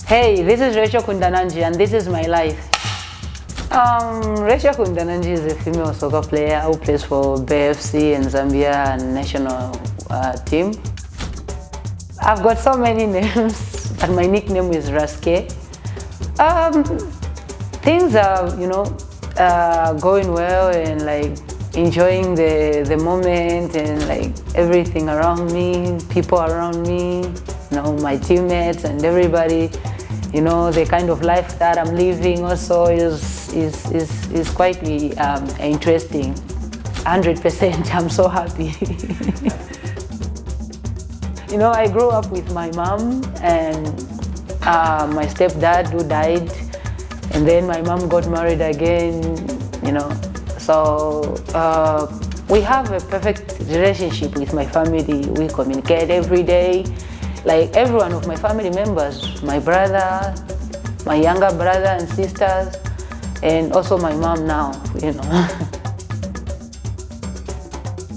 Hey, this is Racheal Kundananji and this is my life. Racheal Kundananji is a female soccer player who plays for BIIK and Zambian National Team. I've got so many names, but my nickname is Raske. Things are, going well and like enjoying the moment and like everything around me, people around me, my teammates and everybody. The kind of life that I'm living also is quite interesting. 100%, I'm so happy. I grew up with my mom and my stepdad who died, and then my mom got married again, So we have a perfect relationship with my family. We communicate every day. Like every one of my family members, my brother, my younger brother and sisters, and also my mom now,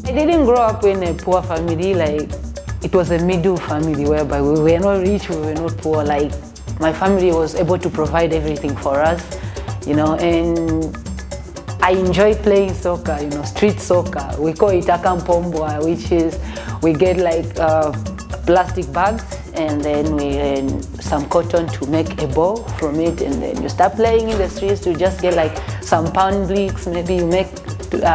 I didn't grow up in a poor family, like it was a middle family whereby we were not rich, we were not poor. Like my family was able to provide everything for us, and I enjoy playing soccer, street soccer. We call it akampombwa, which is we get like plastic bags and then we some cotton to make a ball from it, and then you start playing in the streets to just get like some pound bricks. Maybe you make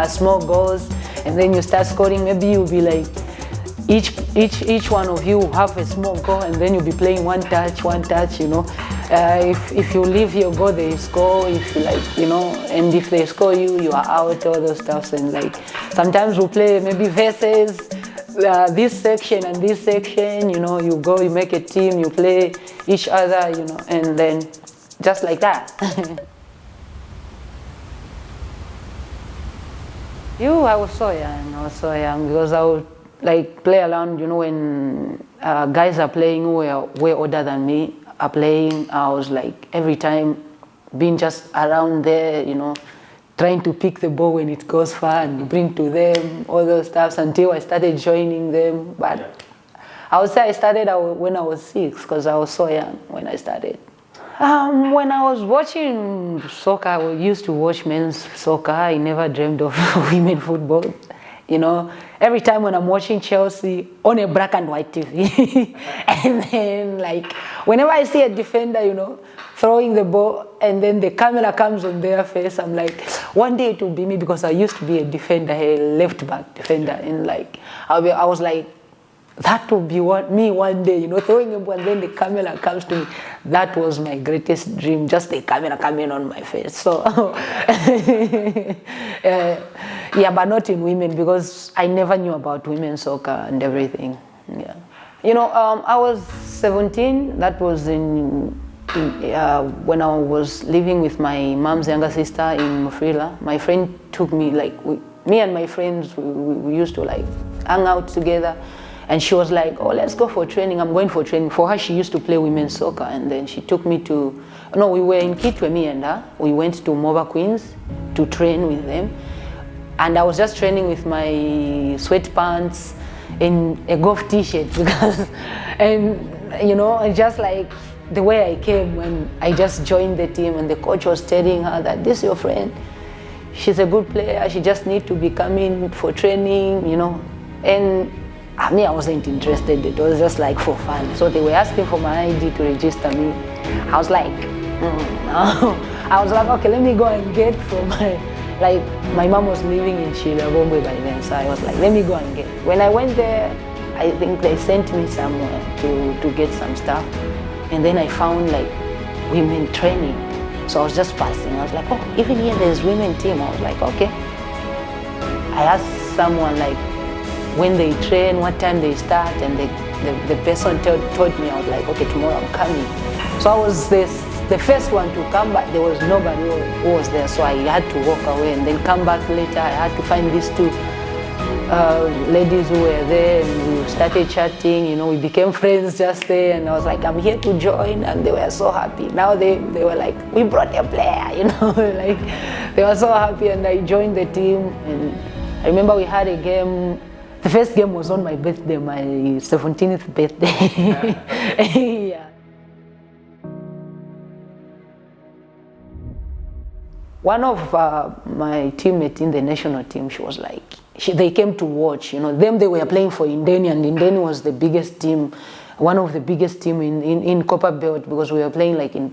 small goals and then you start scoring. Maybe you'll be like each one of you have a small goal and then you'll be playing one touch, if you leave your goal they score, if you and if they score you are out, all those stuff. And like sometimes we'll play maybe versus this section and this section, you go, you make a team, you play each other, and then just like that. I was so young because I would like play around, when guys are playing who are way older than me are playing. I was like every time being just around there, trying to pick the ball when it goes far and bring to them, all those stuff, until I started joining them. But I would say I started when I was 6 because I was so young when I started. When I was watching soccer, I used to watch men's soccer. I never dreamed of women football. Every time when I'm watching Chelsea on a black and white TV, and then like whenever I see a defender, throwing the ball and then the camera comes on their face, I'm like, one day it will be me, because I used to be a defender, a left back defender, and like I was like, that will be me one day, throwing a ball and then the camera comes to me. That was my greatest dream, just the camera coming on my face. So yeah, but not in women, because I never knew about women's soccer and everything. Yeah, I was 17. That was when I was living with my mom's younger sister in Mufrila. My friend took me, me and my friends, we used to like hang out together. And she was like, oh, let's go for training. I'm going for training. For her, she used to play women's soccer. And then she took me we were in Kitwe, me and her. We went to Mova Queens to train with them. And I was just training with my sweatpants in a golf t-shirt and just like the way I came when I just joined the team, and the coach was telling her that this is your friend. She's a good player. She just needs to be coming for training, And I wasn't interested. It was just like for fun. So they were asking for my ID to register me. I was like, no. I was like, okay, let me go and get from my mom was living in Chilabombe by then. So I was like, let me go and get. When I went there, I think they sent me somewhere to get some stuff. And then I found like women training. So I was just passing. I was like, oh, even here there's women team. I was like, okay. I asked someone like, when they train, what time they start, and the person told me. I was like, okay, tomorrow I'm coming. So I was the first one to come, but there was nobody who was there, so I had to walk away and then come back later. I had to find these 2 ladies who were there, and we started chatting, we became friends just there, and I was like, I'm here to join, and they were so happy. Now they were like, we brought a player, like they were so happy, and I joined the team. And I remember we had a game. The first game was on my birthday, my 17th birthday. Yeah. one of my teammates in the national team, she was like, they came to watch, you know, they were playing for Indeni, and Indeni was the biggest team, one of the biggest team in Copper Belt, because we were playing like in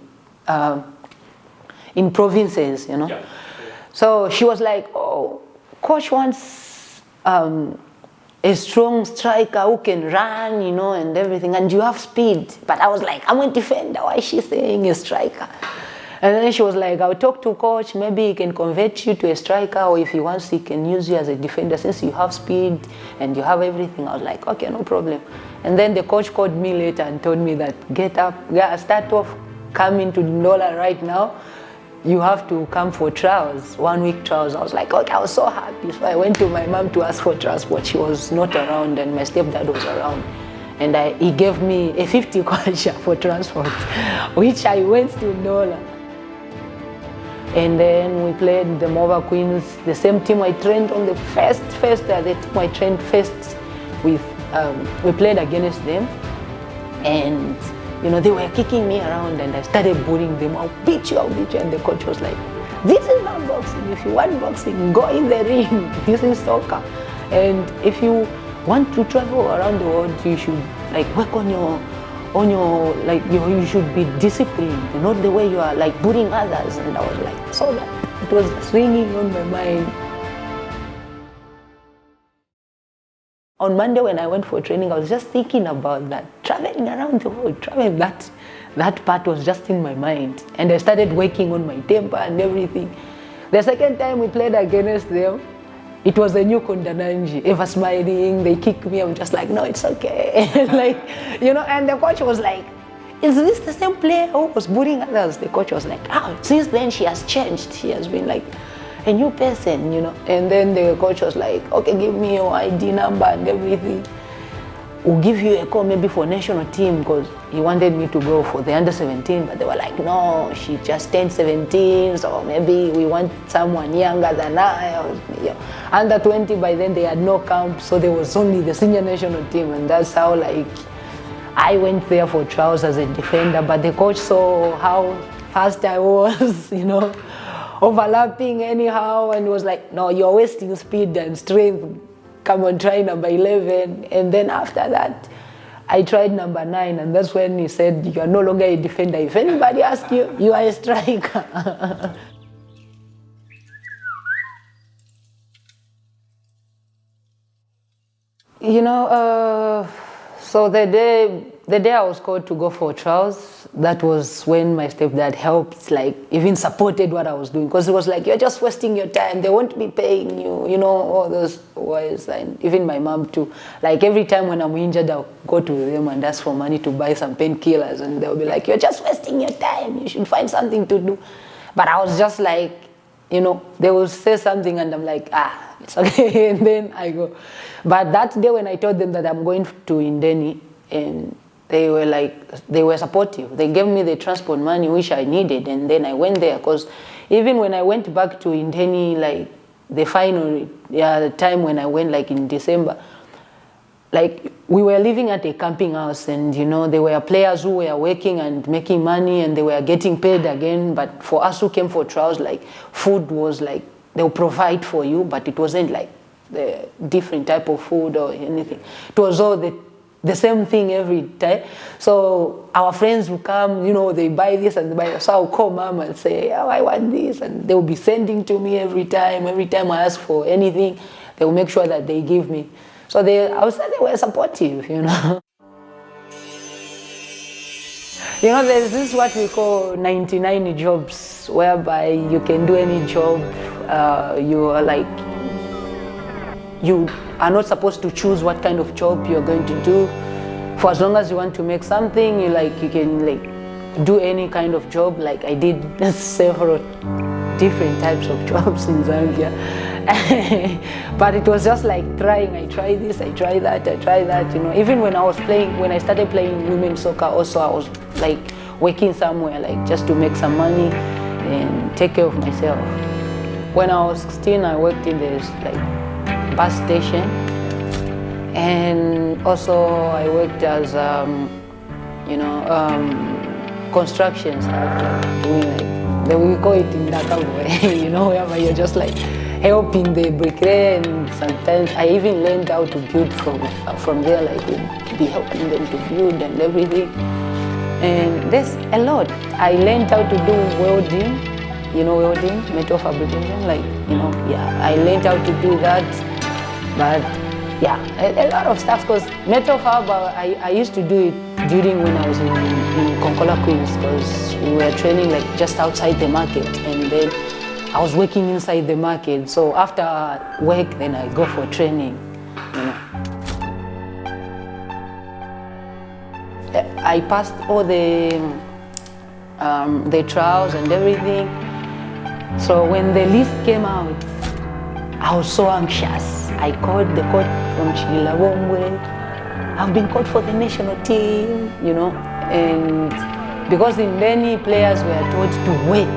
provinces, you know. Yeah. So she was like, oh, coach wants a strong striker who can run, you know, and everything, and you have speed. But I was like, I'm a defender, why is she saying a striker? And then she was like, I'll talk to coach, maybe he can convert you to a striker, or if he wants, he can use you as a defender since you have speed and you have everything. I was like, okay, no problem. And then the coach called me later and told me that, get up, start off coming to Ndola right now. You have to come for trials, 1 week trials. I was like, okay, I was so happy. So I went to my mom to ask for transport. She was not around and my stepdad was around. And he gave me a 50 kwacha for transport, which I went to Ndola. And then we played the Mova Queens, the same team I trained on the first the team I trained first with. We played against them, and you know, they were kicking me around, and I started bullying them. I'll beat you, and the coach was like, this is not boxing. If you want boxing, go in the ring. This is soccer. And if you want to travel around the world, you should like work on your like you should be disciplined, not the way you are like bullying others. And I was like, so that it was ringing on my mind. On Monday when I went for training, I was just thinking about that, traveling around the world, traveling, that part was just in my mind. And I started working on my temper and everything. The second time we played against them, it was a new Kundananji, ever smiling, they kicked me, I'm just like, no, it's okay. Like, you know, and the coach was like, is this the same player who was bullying others? The coach was like, oh, since then she has changed. She has been like a new person, you know. And then the coach was like, okay, give me your ID number and everything. We'll give you a call maybe for national team, because he wanted me to go for the under 17, but they were like, no, she just turned 17, so maybe we want someone younger than I. Or, you know, under 20 by then they had no camp, so there was only the senior national team, and that's how like I went there for trials as a defender. But the coach saw how fast I was, you know, overlapping anyhow, and was like, no, you're wasting speed and strength. Come on, try number 11. And then after that, I tried number 9, and that's when he said, you are no longer a defender. If anybody asks you, you are a striker. You know, so the day I was called to go for trials, that was when my stepdad helped, like even supported what I was doing, because it was like, you're just wasting your time, they won't be paying you, you know, all those ways. And even my mom too, like every time when I'm injured, I'll go to them and ask for money to buy some painkillers, and they'll be like, you're just wasting your time, you should find something to do. But I was just like, you know, they will say something and I'm like, it's okay, and then I go. But that day when I told them that I'm going to Indeni, and they were like, they were supportive. They gave me the transport money which I needed, and then I went there, because even when I went back to Indeni, like the final the time when I went, like in December, like we were living at a camping house, and you know, there were players who were working and making money and they were getting paid again. But for us who came for trials, like food was like, they'll provide for you, but it wasn't like the different type of food or anything. It was all the same thing every time. So our friends would come, you know, they buy this and they buy that. So I'll call mom and say, oh, I want this, and they'll be sending to me every time. Every time I ask for anything, they will make sure that they give me. So I would say they were supportive, you know. You know, there's this what we call 99 jobs, whereby you can do any job. You are like, you are not supposed to choose what kind of job you're going to do. For as long as you want to make something, you can like do any kind of job. Like I did several different types of jobs in Zambia. But it was just like trying. I try this, I try that, you know. Even when I started playing women's soccer also, I was like working somewhere, like just to make some money and take care of myself. When I was 16, I worked in this like bus station, and also I worked as you know, construction stuff, like doing like Then we call it in that way, you know, wherever you're just like helping the bricklayer, and sometimes I even learned how to build from there, like be helping them to build and everything. And there's a lot. I learned how to do welding, you know, welding, metal fabrication, like, you know, yeah, I learned how to do that. But yeah, a lot of stuff, because metal fab, I used to do it during when I was in Konkola Queens, because we were training like just outside the market, and then I was working inside the market. So after work, then I go for training, you know. I passed all the trials and everything. So when the list came out, I was so anxious. I called the coach from Chilabongwe. I've been called for the national team, you know, and because in many players were told to wait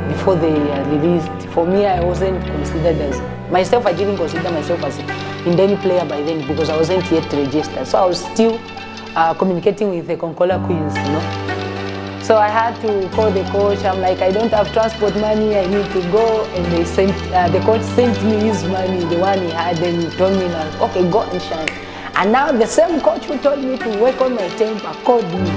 before they are released. For me, I wasn't considered as myself. I didn't consider myself as an Indeni player by then because I wasn't yet registered. So I was still communicating with the Konkola Queens, you know. So I had to call the coach. I'm like, I don't have transport money, I need to go. And they sent, the coach sent me his money, the one he had, and he told me, okay, go and shine. And now the same coach who told me to work on my temper called me.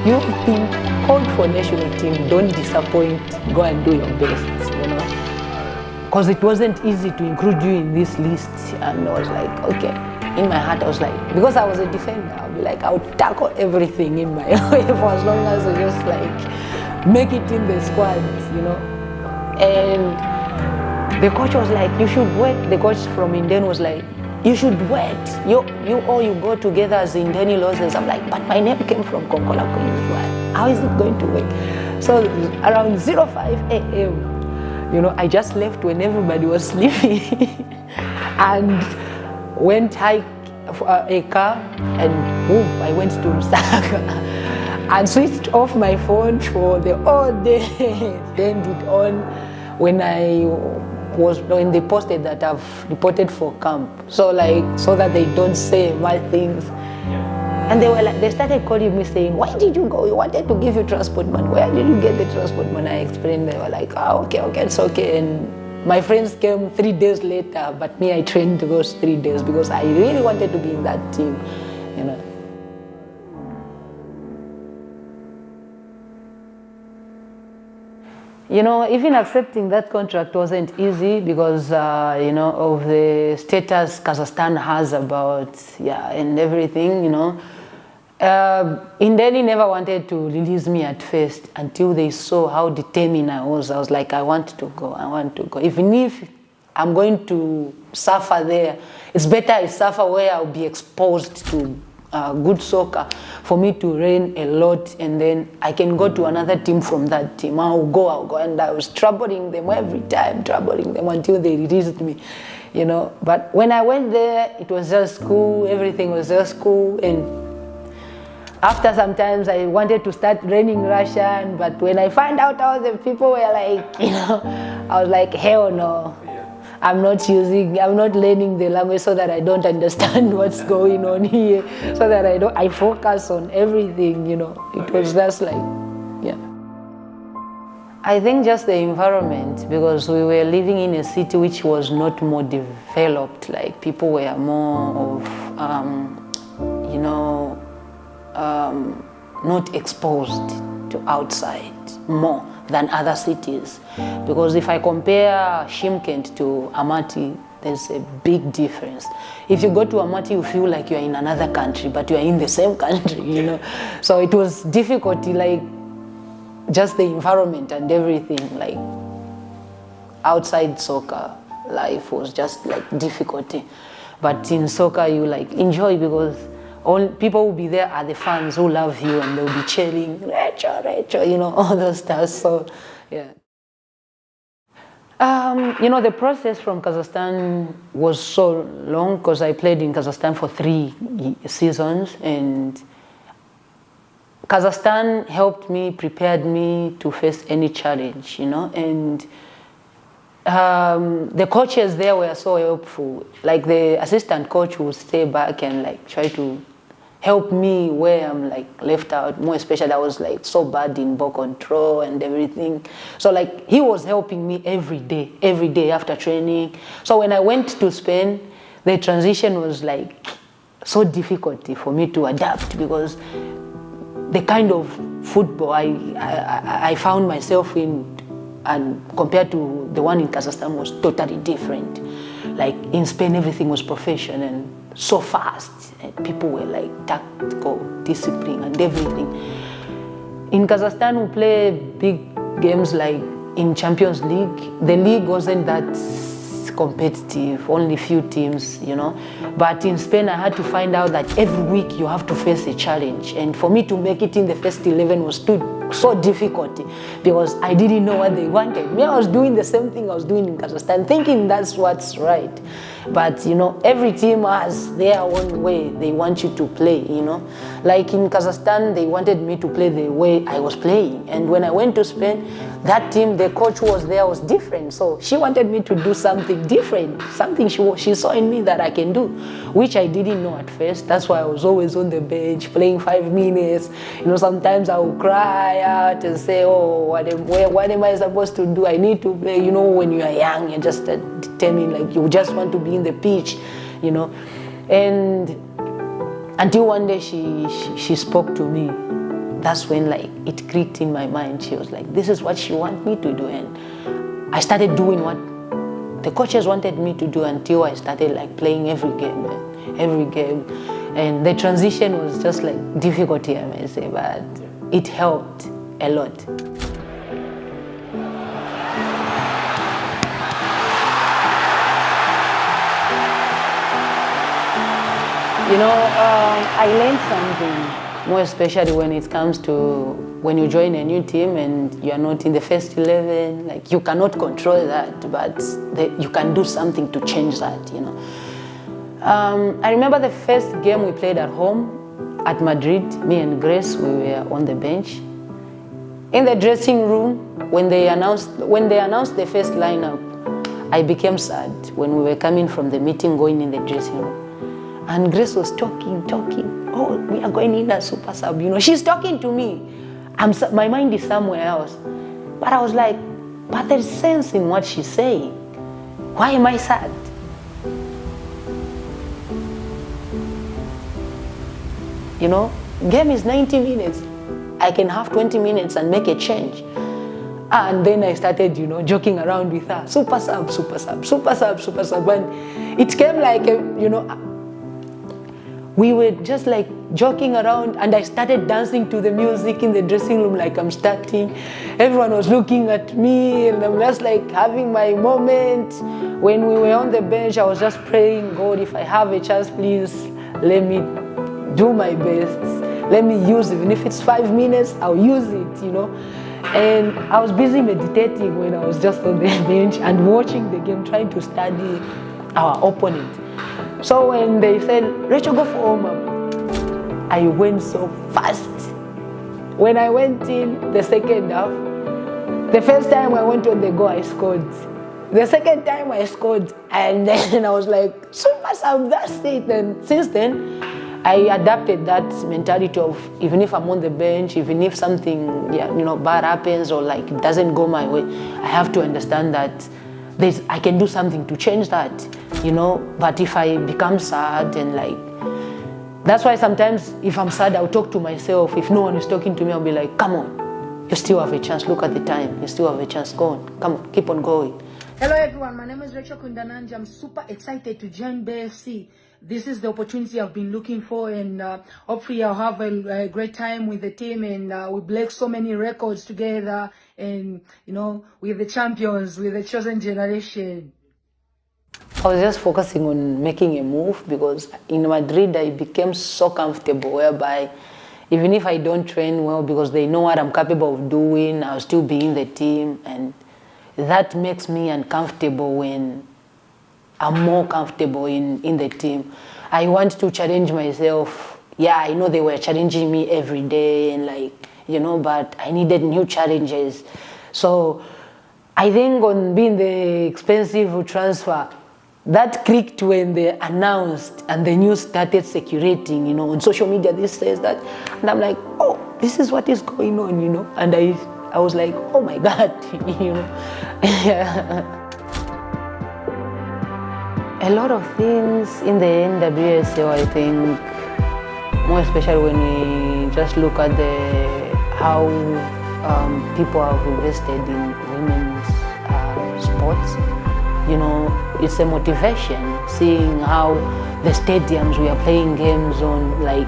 You've been called for national team, don't disappoint, go and do your best, you know. Because it wasn't easy to include you in this list. And I was like, okay. In my heart, I was like, because I was a defender, I'll be like, I'll tackle everything in my way for as long as I just like make it in the squad, you know. And the coach was like, you should wait. The coach from Indeni was like, you should wait. You all you go together as Indeni losses. I'm like, but my name came from Konkola Queens. How is it going to work? So around 05 a.m., you know, I just left when everybody was sleeping and went hike a car and boom, I went to Lusaka and switched off my phone for the whole day. Then it on when when they posted that I've reported for camp. So like, so that they don't say my things. And they were like, they started calling me saying, why did you go? We wanted to give you transport money. Where did you get the transport money? I explained. They were like, oh, okay, it's okay. And my friends came 3 days later, but me, I trained those 3 days because I really wanted to be in that team, you know. You know, even accepting that contract wasn't easy because, you know, of the status Kazakhstan has about, and everything, you know. Indeni never wanted to release me at first until they saw how determined I was. I was like, I want to go. Even if I'm going to suffer there, it's better I suffer where I'll be exposed to good soccer for me to learn a lot, and then I can go to another team from that team. I'll go. And I was troubling them every time, until they released me, you know. But when I went there, it was just cool. Everything was just cool. And after sometimes I wanted to start learning Russian, but when I found out all the people were like, you know, I was like, hell no. I'm not learning the language so that I don't understand what's going on here, so that I focus on everything, you know. It was just like, I think just the environment, because we were living in a city which was not more developed, like people were more of, you know, not exposed to outside more than other cities. Because if I compare Shymkent to Amati, there's a big difference. If you go to Amati, you feel like you're in another country, but you're in the same country, you know. So it was difficult, like just the environment and everything, like outside soccer life was just like difficulty. But in soccer, you like enjoy because all people will be there are the fans who love you and they'll be cheering, Racheal, you know, all those stuff. So, yeah. You know, the process from Kazakhstan was so long because I played in Kazakhstan for 3 seasons, and Kazakhstan helped me, prepared me to face any challenge, you know, and the coaches there were so helpful. Like the assistant coach would stay back and like try to help me where I'm like left out, more especially I was like so bad in ball control and everything. So like he was helping me every day after training. So when I went to Spain, the transition was like so difficult for me to adapt, because the kind of football I found myself in and compared to the one in Kazakhstan was totally different. Like in Spain, everything was professional and so fast, and people were like tactical, discipline and everything. In Kazakhstan, we play big games like in Champions League. The league wasn't that competitive, only few teams, you know. But in Spain, I had to find out that every week you have to face a challenge. And for me to make it in the first 11 was so difficult, because I didn't know what they wanted. Me, I was doing the same thing I was doing in Kazakhstan, thinking that's what's right. But, you know, every team has their own way they want you to play, you know. Like in Kazakhstan, they wanted me to play the way I was playing. And when I went to Spain, that team, the coach who was there was different. So she wanted me to do something different, something she saw in me that I can do, which I didn't know at first. That's why I was always on the bench, playing 5 minutes. You know, sometimes I would cry out and say, oh, what am I supposed to do? I need to play. You know, when you are young, you're just determined, like you just want to be in the pitch, you know. And until one day she spoke to me. That's when like it clicked in my mind. She was like, this is what she wants me to do. And I started doing what the coaches wanted me to do until I started like playing every game. And the transition was just like difficult, I may say, but it helped a lot. You know, I learned something, more especially when it comes to when you join a new team and you are not in the first 11, like you cannot control that, but you can do something to change that, you know. I remember the first game we played at home at Madrid, me and Grace, we were on the bench. In the dressing room, when they announced the first lineup, I became sad when we were coming from the meeting, going in the dressing room. And Grace was talking. Oh, we are going in as super sub. You know, she's talking to me. My mind is somewhere else. But I was like, but there's sense in what she's saying. Why am I sad? You know, game is 90 minutes. I can have 20 minutes and make a change. And then I started, you know, joking around with her. Super sub. And it came like, you know, we were just like joking around, and I started dancing to the music in the dressing room like I'm starting. Everyone was looking at me, and I'm just like having my moment. When we were on the bench, I was just praying, God, if I have a chance, please let me do my best. Let me use, even if it's 5 minutes, I'll use it, you know. And I was busy meditating when I was just on the bench and watching the game, trying to study our opponent. So when they said, Racheal, go for warm-up, I went so fast. When I went in the second half, the first time I went on the goal, I scored. The second time I scored, and then I was like, super sub, that's it. And since then, I adapted that mentality of even if I'm on the bench, even if something, bad happens or like it doesn't go my way, I have to understand that I can do something to change that, you know. But if I become sad and like, that's why sometimes if I'm sad, I'll talk to myself. If no one is talking to me, I'll be like, come on, you still have a chance. Look at the time. You still have a chance. Go on. Come on, keep on going. Hello everyone, my name is Racheal Kundananji. I'm super excited to join BFC. This is the opportunity I've been looking for, and hopefully I'll have a great time with the team, and we break so many records together, and you know, we're the champions, we're the chosen generation. I was just focusing on making a move, because in Madrid I became so comfortable, whereby even if I don't train well, because they know what I'm capable of doing, I'll still be in the team, and that makes me uncomfortable when I'm more comfortable in the team. I want to challenge myself. Yeah, I know they were challenging me every day, and like, you know, but I needed new challenges. So I think on being the expensive transfer, that clicked when they announced and the news started circulating, on social media. This says that, and I'm like, oh, this is what is going on, and I was like, oh my God, A lot of things in the NWSL, I think, more especially when we just look at how people have invested in women's sports. It's a motivation seeing how the stadiums we are playing games on, like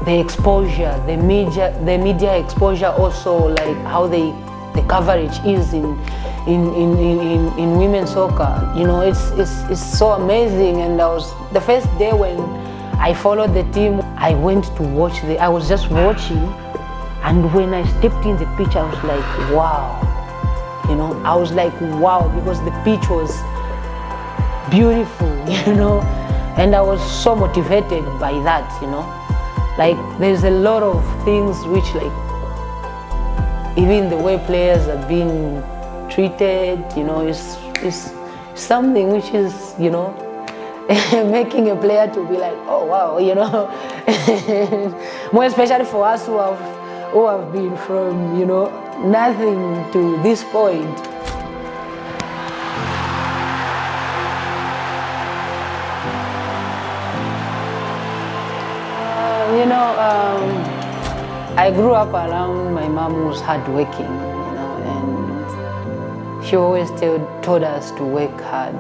the exposure, the media exposure, also like how the coverage is in women's soccer. It's so amazing. And the first day when I followed the team, I went to watch I was just watching, and when I stepped in the pitch, I was like, wow. I was like, wow, because the pitch was beautiful, and I was so motivated by that, Like, there's a lot of things which, like, even the way players are being treated, is something which is, making a player to be like, oh wow, more especially for us who have been from, nothing to this point. I grew up around my mom, who's hardworking, and she always told us to work hard.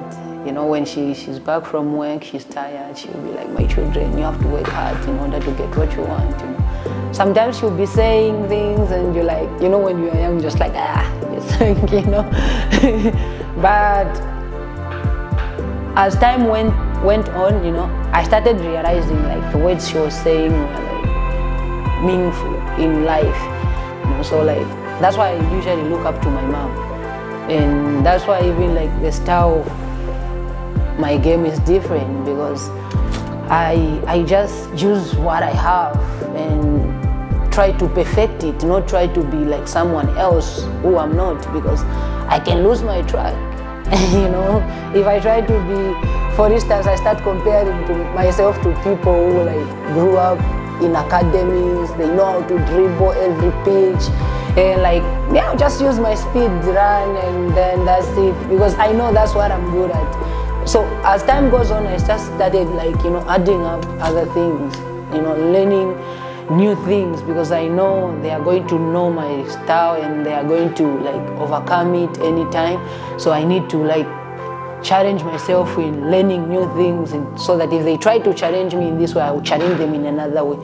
When she's back from work, she's tired, she'll be like, my children, you have to work hard in order to get what you want. Sometimes she'll be saying things and you're like, when you're young, just like, just like, But as time went on, I started realizing, like, the words she was saying were, like, meaningful in life. So, like, that's why I usually look up to my mom. And that's why even, like, the style of my game is different, because I just use what I have and try to perfect it, not try to be like someone else who I'm not, because I can lose my track. If I try to be, for instance, I start comparing myself to people who, like, grew up in academies, they know how to dribble every pitch, and, like, I'll just use my speed, run, and then that's it, because I know that's what I'm good at. So as time goes on, I just started, like, adding up other things, learning new things, because I know they are going to know my style and they are going to, like, overcome it anytime. So I need to, like, challenge myself in learning new things, and so that if they try to challenge me in this way, I will challenge them in another way.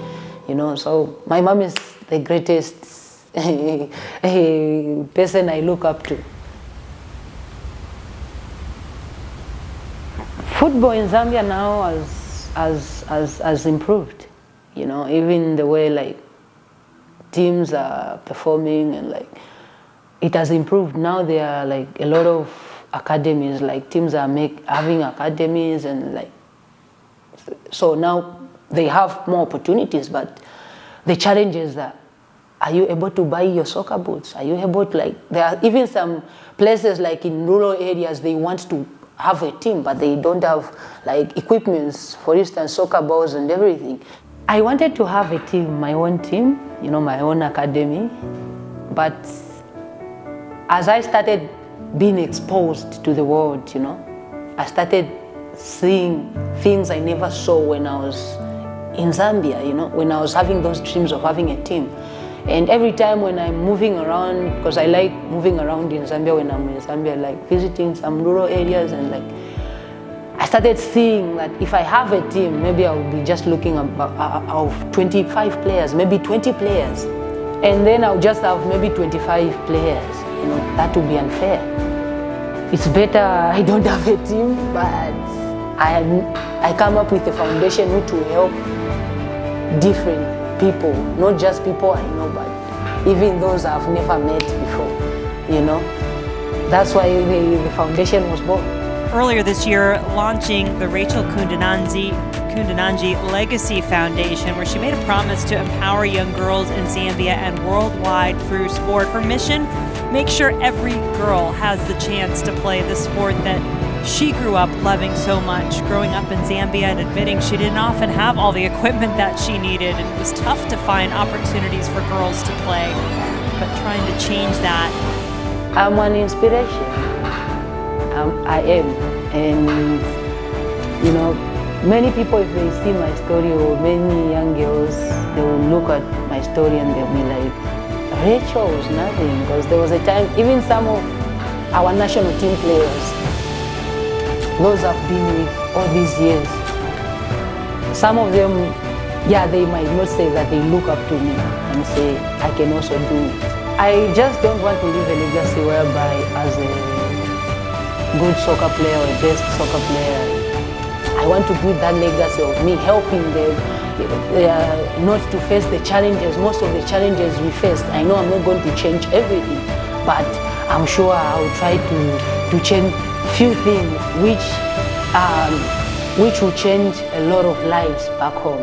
So my mom is the greatest person I look up to. Football in Zambia now has improved, even the way, like, teams are performing, and, like, it has improved. Now there are, like, a lot of academies, like, teams are having academies, and, like, so now they have more opportunities. But the challenge is that, are you able to buy your soccer boots? Are you able to, like, there are even some places, like, in rural areas, they want to have a team, but they don't have, like, equipments, for instance, soccer balls and everything. I wanted to have a team, my own team, my own academy. But as I started being exposed to the world, I started seeing things I never saw when I was in Zambia, when I was having those dreams of having a team. And every time when I'm moving around, because I like moving around in Zambia, when I'm in Zambia, like visiting some rural areas, and, like, I started seeing that if I have a team, maybe I'll be just looking of 25 players, maybe 20 players. And then I'll just have maybe 25 players. That would be unfair. It's better I don't have a team, but I come up with a foundation which will help different people, not just people I know, but even those I've never met before, That's why the foundation was born. Earlier this year, launching the Racheal Kundananji Legacy Foundation, where she made a promise to empower young girls in Zambia and worldwide through sport. Her mission, make sure every girl has the chance to play the sport that she grew up loving so much, growing up in Zambia and admitting she didn't often have all the equipment that she needed, and it was tough to find opportunities for girls to play, but trying to change that. I'm an inspiration. I am. And, you know, many people, if they see my story, or many young girls, they will look at my story and they'll be like, Racheal was nothing. Because there was a time, even some of our national team players, those I've been with all these years, some of them, yeah, they might not say that they look up to me and say, I can also do it. I just don't want to leave a legacy whereby as a good soccer player or a best soccer player, I want to build that legacy of me helping them not to face the challenges, most of the challenges we faced. I know I'm not going to change everything, but I'm sure I'll try to change few things which will change a lot of lives back home.